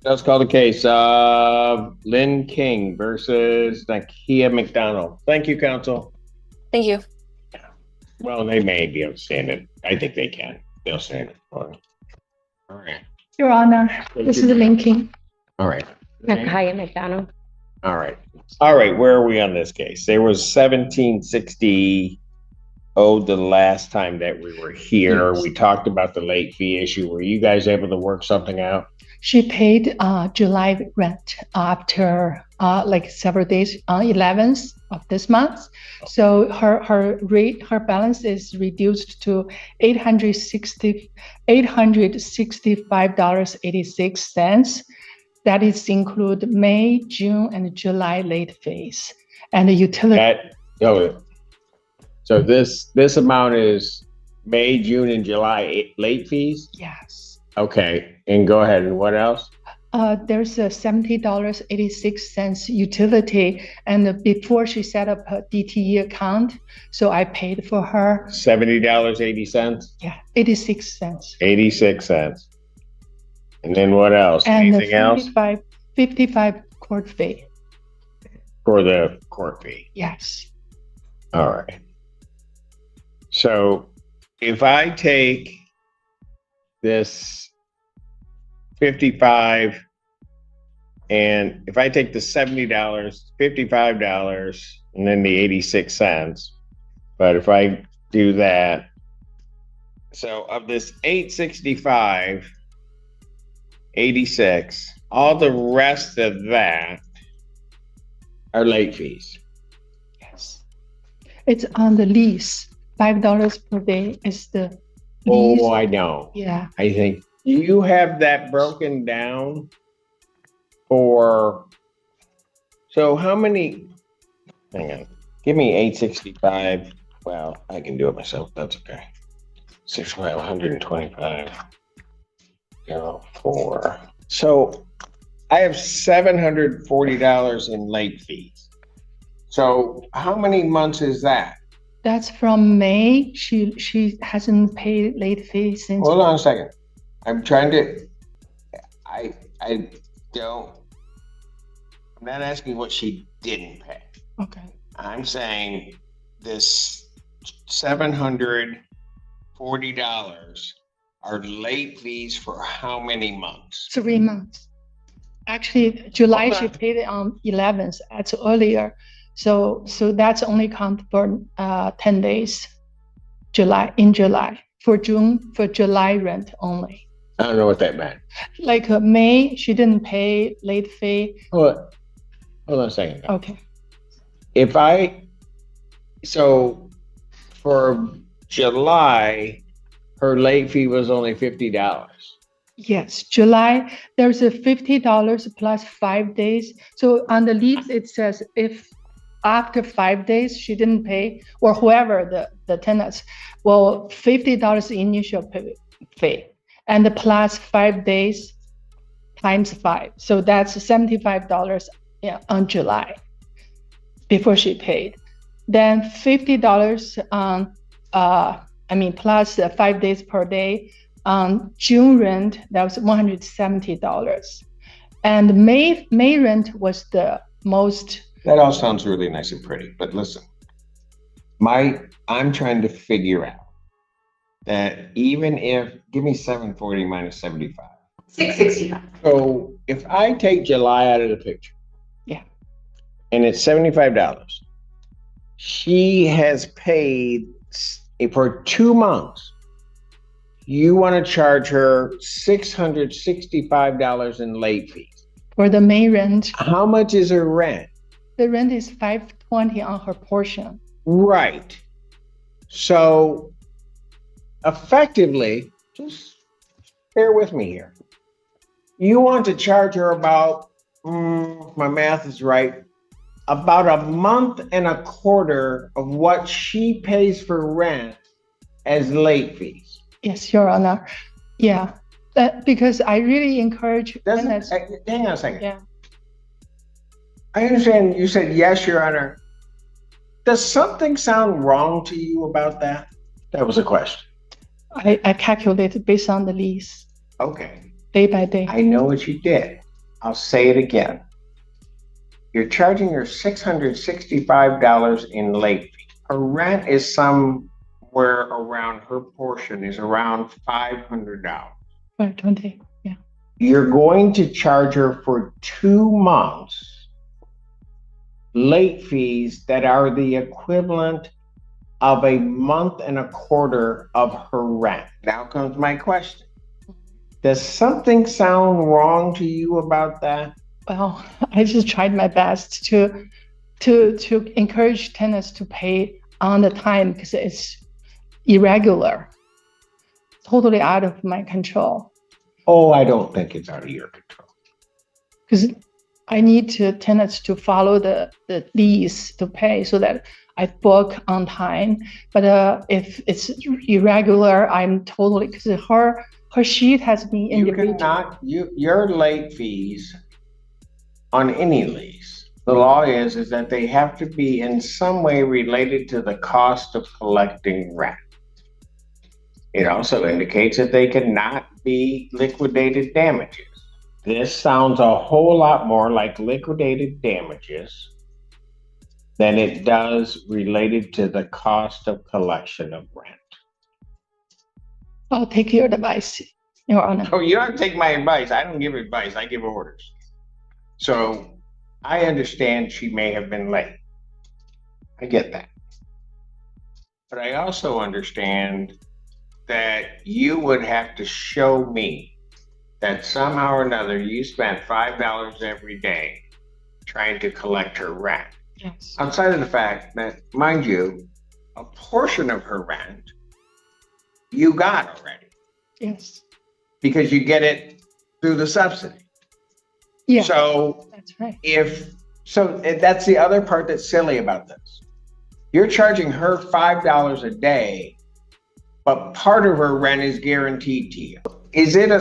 Let's call the case of Lynn King versus Nakia McDonald. Thank you, counsel. Thank you. Well, they may be able to stand it. I think they can. They'll stand it for me. All right. Your Honor, this is linking. All right. Nakia McDonald. All right. All right. Where are we on this case? There was 1760 owed the last time that we were here. Yes. We talked about the late fee issue. Were you guys able to work something out? She paid July rent after like several days on 11th of this month. So her balance is reduced to $865.86. That is include May, June, and July late fees and the utility. So this amount is May, June, and July late fees? Yes. Okay, and go ahead. And what else? There's a $70.86 utility, and before she set up her DTE account, so I paid for her $70.80. Yeah, 86 cents. 86 cents. And then what else? And anything else? 55 court fee. For the court fee. Yes. All right. So if I take this 55 and if I take the $70, $55, and then the 86 cents, but if I do that, so of this 865, 86, all the rest of that are late fees. Yes. It's on the lease. $5 per day is the lease. Oh, I know. Yeah. I think you have that broken down for, so how many, hang on, give me 865. Well, I can do it myself. That's okay. 125, 04. So I have $740 in late fees. So how many months is that? That's from May. She hasn't paid late fee since. Hold on a second. I'm trying to, I'm not asking what she didn't pay. Okay. I'm saying this $740 are late fees for how many months? 3 months. Actually, July Okay. she paid it on 11th. That's earlier. So that's only count for 10 days. In July for July rent only. I don't know what that meant. Like May, she didn't pay late fee. Hold on a second. Okay. So for July, her late fee was only $50. Yes, July, there's a $50 plus 5 days. So on the lease, it says if after 5 days she didn't pay, or whoever the tenants, well, $50 initial fee, and the plus 5 days times 5. So that's $75 on July before she paid. Then $50 on, plus 5 days per day. On June rent, that was $170. And May rent was the most. That all sounds really nice and pretty, but listen, I'm trying to figure out that even if, give me 740 minus 75. 665. So if I take July out of the picture. Yeah. And it's $75, she has paid for 2 months. You want to charge her $665 in late fees. For the May rent. How much is her rent? The rent is $520 on her portion. Right. So effectively, just bear with me here. You want to charge her about, if my math is right, about a month and a quarter of what she pays for rent as late fees. Yes, Your Honor. Yeah, because I really encourage tenants. Hang on a second. Yeah. I understand you said yes, Your Honor. Does something sound wrong to you about that? That was a question. I calculated based on the lease, Okay. day by day. I know what you did. I'll say it again. You're charging her $665 in late fee. Her rent is somewhere around, her portion is around $500. 520. Yeah. You're going to charge her for 2 months late fees that are the equivalent of a month and a quarter of her rent. Now comes my question. Does something sound wrong to you about that? Well, I just tried my best to encourage tenants to pay on the time because it's irregular, totally out of my control. Oh, I don't think it's out of your control. Because I need tenants to follow the lease to pay so that I book on time. But if it's irregular, I'm totally, because her sheet has me You individual. cannot, your late fees on any lease, the law is that they have to be in some way related to the cost of collecting rent. It also indicates that they cannot be liquidated damages. This sounds a whole lot more like liquidated damages than it does related to the cost of collection of rent. I'll take your advice, Your Honor. Oh, you don't take my advice. I don't give advice. I give orders. So I understand she may have been late. I get that. But I also understand that you would have to show me that somehow or another you spent $5 every day trying to collect her rent. Yes. Outside of the fact that, mind you, a portion of her rent you got already Yes. because you get it through the subsidy. Yeah. So That's right. that's the other part that's silly about this. You're charging her $5 a day, but part of her rent is guaranteed to you. Is it a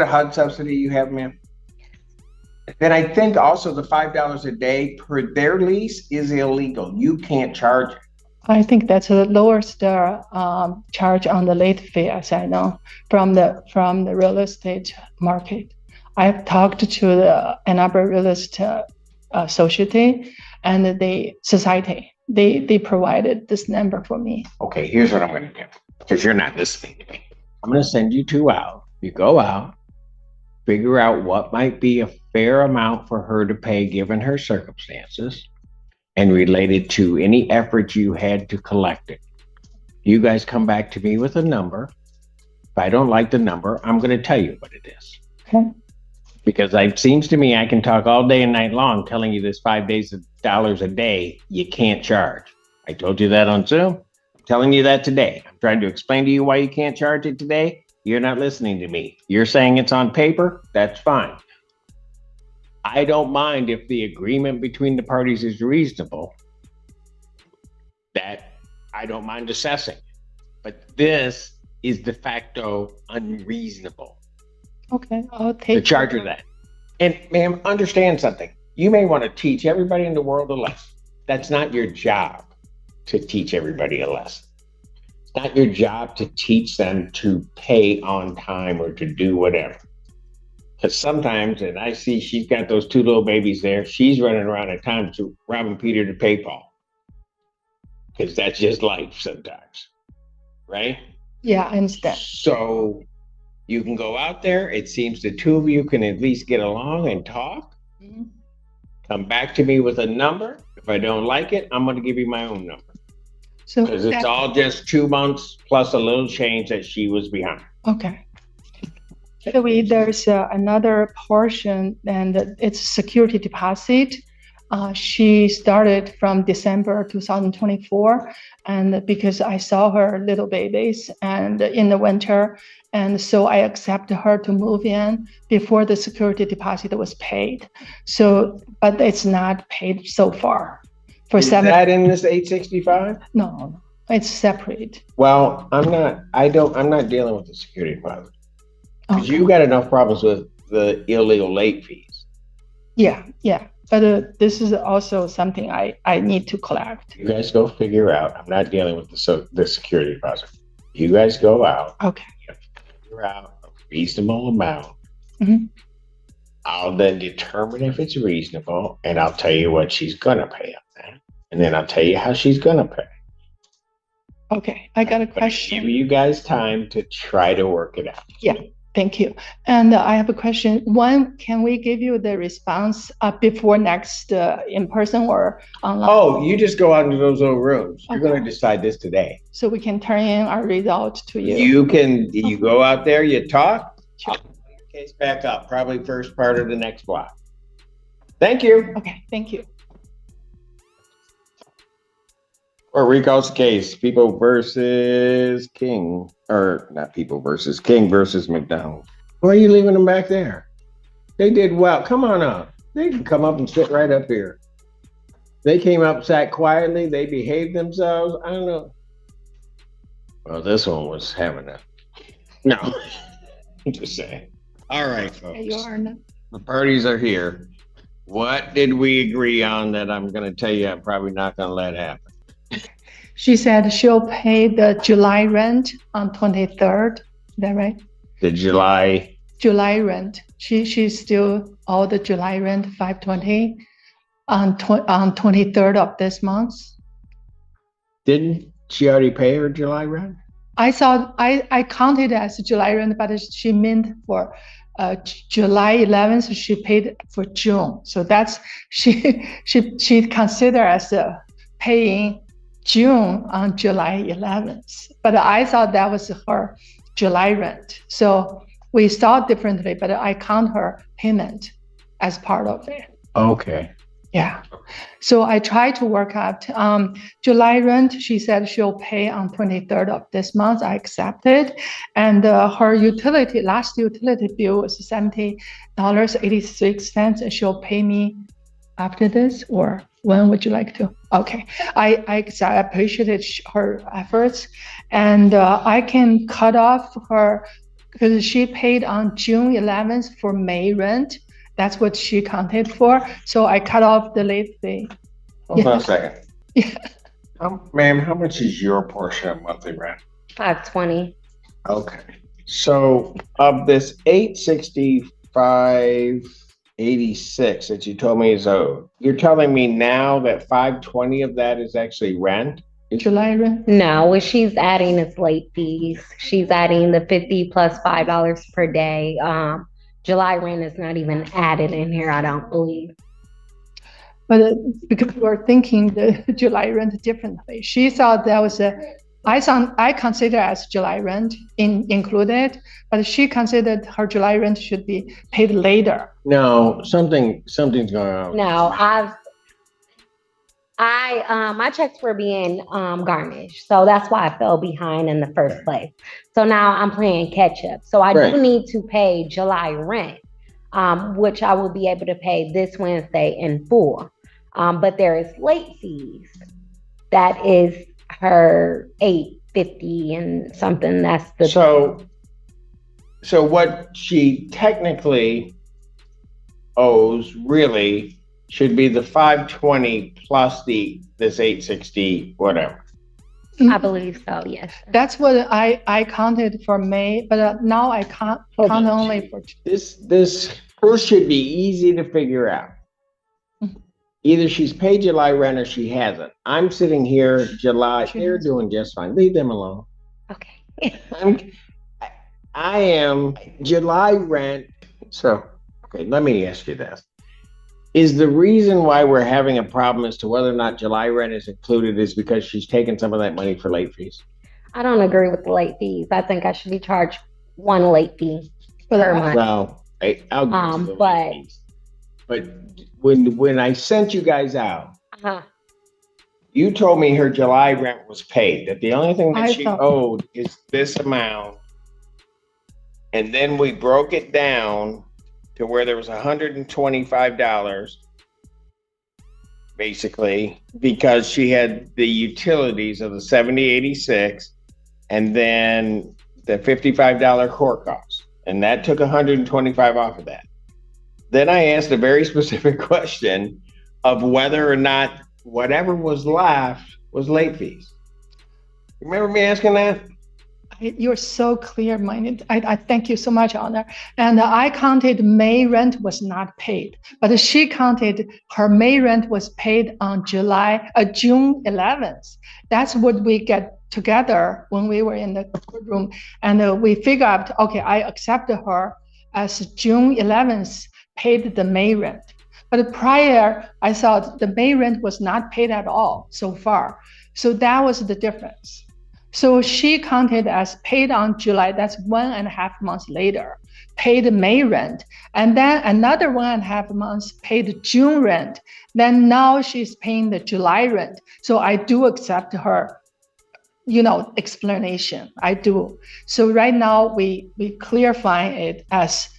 HUD subsidy you have, ma'am? Then I think also the $5 a day per their lease is illegal. You can't charge it. I think that's the lowest charge on the late fee, as I know, from the real estate market. I've talked to the Ann Arbor Real Estate Society and the society. They provided this number for me. Okay, here's what I'm going to do, because you're not listening to me. I'm going to send you two out. You go out, figure out what might be a fair amount for her to pay given her circumstances and related to any effort you had to collect it. You guys come back to me with a number. If I don't like the number, I'm going to tell you what it is. Okay. Because it seems to me I can talk all day and night long telling you this $5 a day you can't charge. I told you that on Zoom. I'm telling you that today. I'm trying to explain to you why you can't charge it today. You're not listening to me. You're saying it's on paper. That's fine. I don't mind if the agreement between the parties is reasonable. That I don't mind assessing. But this is de facto unreasonable. Okay, I'll take The charge of that. And ma'am, understand something. You may want to teach everybody in the world a lesson. That's not your job to teach everybody a lesson. It's not your job to teach them to pay on time or to do whatever. Because sometimes, and I see she's got those two little babies there, she's running around at times to robbing Peter to pay Paul. Because that's just life sometimes, right? Yeah, I understand. So you can go out there. It seems the two of you can at least get along and talk. Mhm. Come back to me with a number. If I don't like it, I'm going to give you my own number. So Because it's all just 2 months plus a little change that she was behind. okay. By the way, there's another portion, and it's security deposit. She started from December 2024, and because I saw her little babies and in the winter, and so I accepted her to move in before the security deposit was paid. So, but it's not paid so far. For Is 7. that in this 865? No, it's separate. Well, I'm not dealing with the security deposit. Because Okay. you got enough problems with the illegal late fees. Yeah. But this is also something I need to collect. You guys go figure out. I'm not dealing with the security deposit. You guys go out. Okay. Figure out reasonable amount. Mhm. I'll then determine if it's reasonable, and I'll tell you what she's gonna pay on that, and then I'll tell you how she's gonna pay. Okay, I got a But I give question. you guys time to try to work it out. Yeah, thank you. And I have a question. When can we give you the response before next in person or online? Oh, you just go out into those little rooms. You're Okay. gonna decide this today. So we can turn in our result to you. You go out there, you talk. Sure. I'll put your case back up, probably first part of the next block. Thank you. Okay, thank you. Or recalls case, People versus King, or not People versus King versus McDonald. Why are you leaving them back there? They did well. Come on up. They can come up and sit right up here. They came up, sat quietly. They behaved themselves. I don't know. Well, this one was having a no. I'm just saying. All right, folks. You are not. The parties are here. What did we agree on that I'm going to tell you I'm probably not going to let happen? She said she'll pay the July rent on 23rd. Is that right? The July. July rent. She's still all the July rent 520 on 23rd of this month. Didn't she already pay her July rent? I counted as July rent, but she meant for July 11th. She paid for June, so that's she considered as paying June on July 11th. But I thought that was her July rent, so we saw differently. But I count her payment as part of it. Okay. Yeah. So I tried to work out July rent. She said she'll pay on 23rd of this month. I accepted. And her last utility bill was $70.86. And she'll pay me after this, or when would you like to? Okay. I appreciated her efforts. And I can cut off her, because she paid on June 11th for May rent. That's what she counted for. So I cut off the late fee. Hold on a second. Yeah. Ma'am, how much is your portion of monthly rent? 520. Okay. So of this 865.86 that you told me is owed, you're telling me now that 520 of that is actually rent? July rent? No, what she's adding is late fees. She's adding the 50 plus $5 per day. July rent is not even added in here, I don't believe. But because we're thinking the July rent differently, she thought that was I consider as July rent included, but she considered her July rent should be paid later. No, something's going on. No, my checks were being garnished, so that's why I fell behind in the first place. So now I'm playing catch up. So I Right. do need to pay July rent, which I will be able to pay this Wednesday in full. But there is late fees. That is her $850 and something. That's the So what she technically owes really should be the 520 plus this 860 whatever. I believe so, yes. That's what I counted for May, but now I count only for. This should be easy to figure out. Either she's paid July rent or she hasn't. I'm sitting here July. They're doing just fine. Leave them alone. Okay. I am July rent. So, okay, let me ask you this. Is the reason why we're having a problem as to whether or not July rent is included is because she's taken some of that money for late fees? I don't agree with the late fees. I think I should be charged one late fee per month. Well, I'll give you the but- late fees. But when I sent you guys out, you told me her July rent was paid, that the only thing that she owed is this amount. And then we broke it down to where there was $125, basically, because she had the utilities of the 7086 and then the $55 court cost. And that took $125 off of that. Then I asked a very specific question of whether or not whatever was left was late fees. Remember me asking that? You're so clear-minded. I thank you so much, Honor. And I counted May rent was not paid, but she counted her May rent was paid on June 11th. That's what we get together when we were in the courtroom, and we figure out, okay, I accepted her as June 11th paid the May rent. But prior, I thought the May rent was not paid at all so far. So that was the difference. So she counted as paid on July, that's 1.5 months later, paid May rent, and then another 1.5 months paid June rent. Then now she's paying the July rent. So I do accept her, explanation. I do. So right now we clarify it as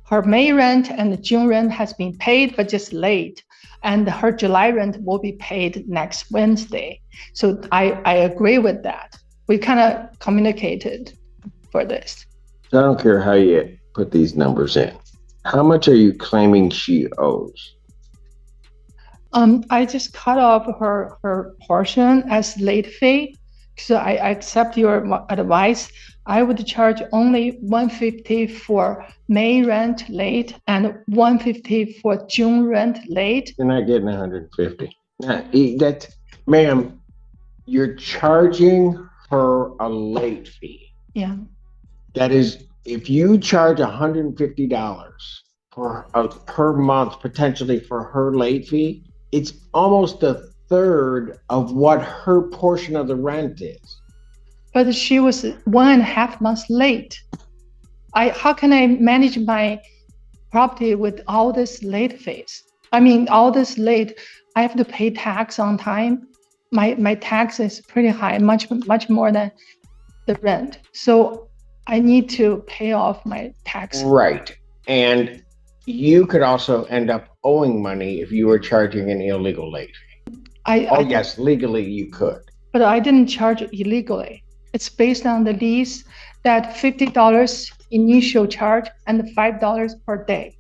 her May rent and the June rent has been paid, but just late. And her July rent will be paid next Wednesday. So I agree with that. We kind of communicated for this. I don't care how you put these numbers in. How much are you claiming she owes? I just cut off her portion as late fee. So I accept your advice. I would charge only $150 for May rent late and $150 for June rent late. You're not getting $150. That, ma'am, you're charging her a late fee. Yeah. That is, if you charge $150 per month, potentially for her late fee, it's almost a third of what her portion of the rent is. But she was 1.5 months late. How can I manage my property with all this late fees? I mean, all this late, I have to pay tax on time. My tax is pretty high, much more than the rent. So I need to pay off my tax. Right. And you could also end up owing money if you were charging an illegal late fee. Yes, legally you could. But I didn't charge it illegally. It's based on the lease that $50 initial charge and $5 per day.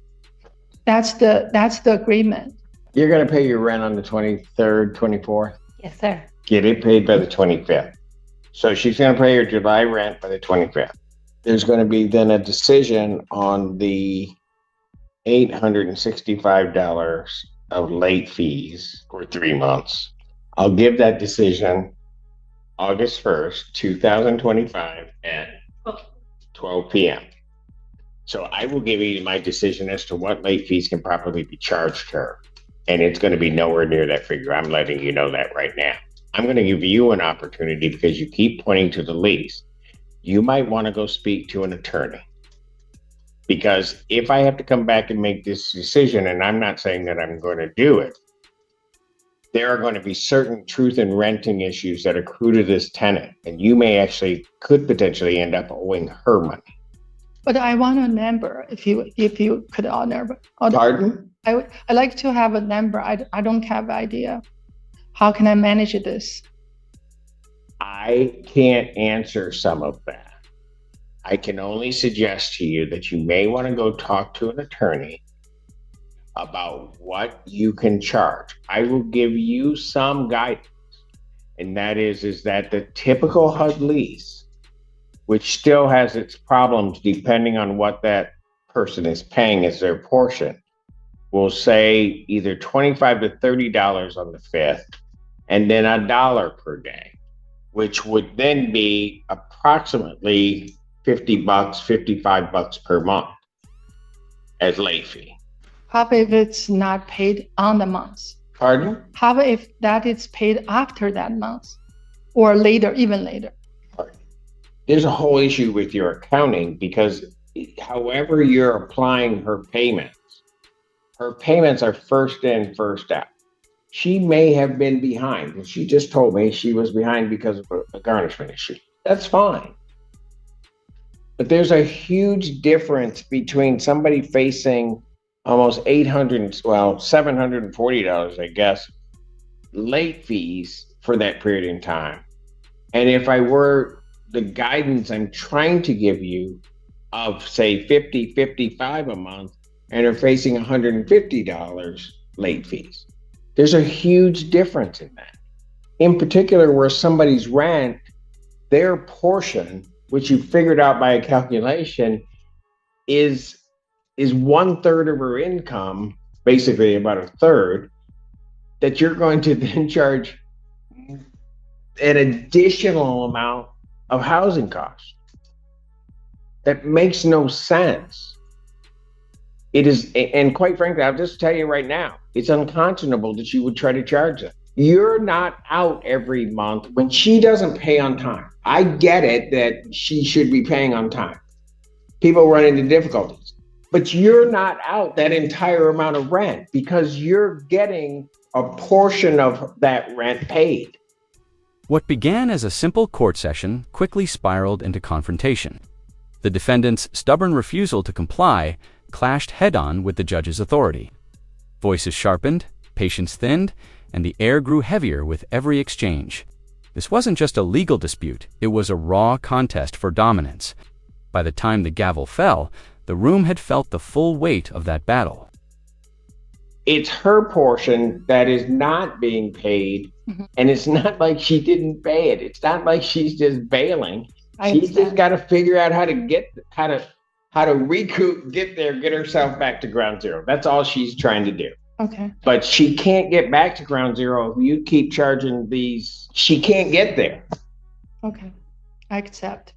That's the agreement. You're going to pay your rent on the 23rd, 24th? Yes, sir. Get it paid by the 25th. So she's going to pay her July rent by the 25th. There's going to be then a decision on the $865 of late fees for 3 months. I'll give that decision August 1st, 2025 at 12 p.m. So I will give you my decision as to what late fees can properly be charged her. And it's going to be nowhere near that figure. I'm letting you know that right now. I'm going to give you an opportunity because you keep pointing to the lease. You might want to go speak to an attorney. Because if I have to come back and make this decision, and I'm not saying that I'm going to do it, there are going to be certain truth in renting issues that accrue to this tenant. And you could potentially end up owing her money. But I want a number, if you could honor. Pardon? I'd like to have a number. I don't have idea. How can I manage this? I can't answer some of that. I can only suggest to you that you may want to go talk to an attorney about what you can charge. I will give you some guidance, and that is that the typical HUD lease, which still has its problems depending on what that person is paying as their portion, will say either $25 to $30 on the 5th, and then $1 per day, which would then be approximately $50, $55 per month as late fee. How if it's not paid on the month? Pardon? How if that is paid after that month or later, even later? There's a whole issue with your accounting because however you're applying her payments are first in, first out. She may have been behind, and she just told me she was behind because of a garnishment issue. That's fine. But there's a huge difference between somebody facing almost $740, I guess, late fees for that period in time. And if I were the guidance I'm trying to give you of say 50, 55 a month, and are facing $150 late fees. There's a huge difference in that. In particular, where somebody's rent, their portion which you figured out by a calculation, is 1/3 of her income, basically about a third, that you're going to then charge an additional amount of housing costs. That makes no sense. It is, and quite frankly, I'll just tell you right now, it's unconscionable that you would try to charge them. You're not out every month when she doesn't pay on time. I get it that she should be paying on time. People run into difficulties, but you're not out that entire amount of rent because you're getting a portion of that rent paid. What began as a simple court session quickly spiraled into confrontation. The defendant's stubborn refusal to comply clashed head-on with the judge's authority. Voices sharpened, patience thinned, and the air grew heavier with every exchange. This wasn't just a legal dispute, it was a raw contest for dominance. By the time the gavel fell, the room had felt the full weight of that battle. It's her portion that is not being paid, and it's not like she didn't pay it. It's not like she's just bailing. She's just got to figure out how to recoup, get herself back to ground zero. That's all she's trying to do. Okay. But she can't get back to ground zero if you keep charging these. She can't get there. Okay. I accept.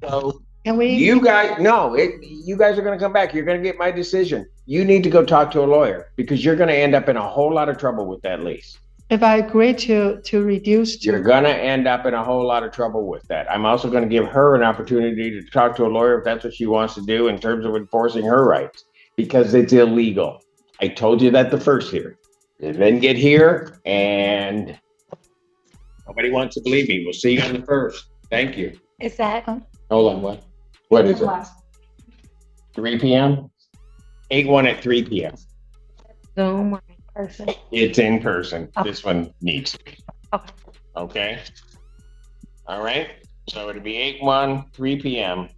So Can we? you guys are going to come back. You're going to get my decision. You need to go talk to a lawyer because you're going to end up in a whole lot of trouble with that lease. If I agree to reduce You're going to end up in a whole lot of trouble with that. I'm also going to give her an opportunity to talk to a lawyer if that's what she wants to do in terms of enforcing her rights, because it's illegal. I told you that the first hearing. And then get here and nobody wants to believe me. We'll see you on the first. Thank you. Is that Hold on, what? What is it? 3 p.m.? 8-1 at 3 p.m. Zoom or in person? It's in person. Okay. This one needs to be. Okay. Okay. All right. So it'll be 8-1, 3 p.m.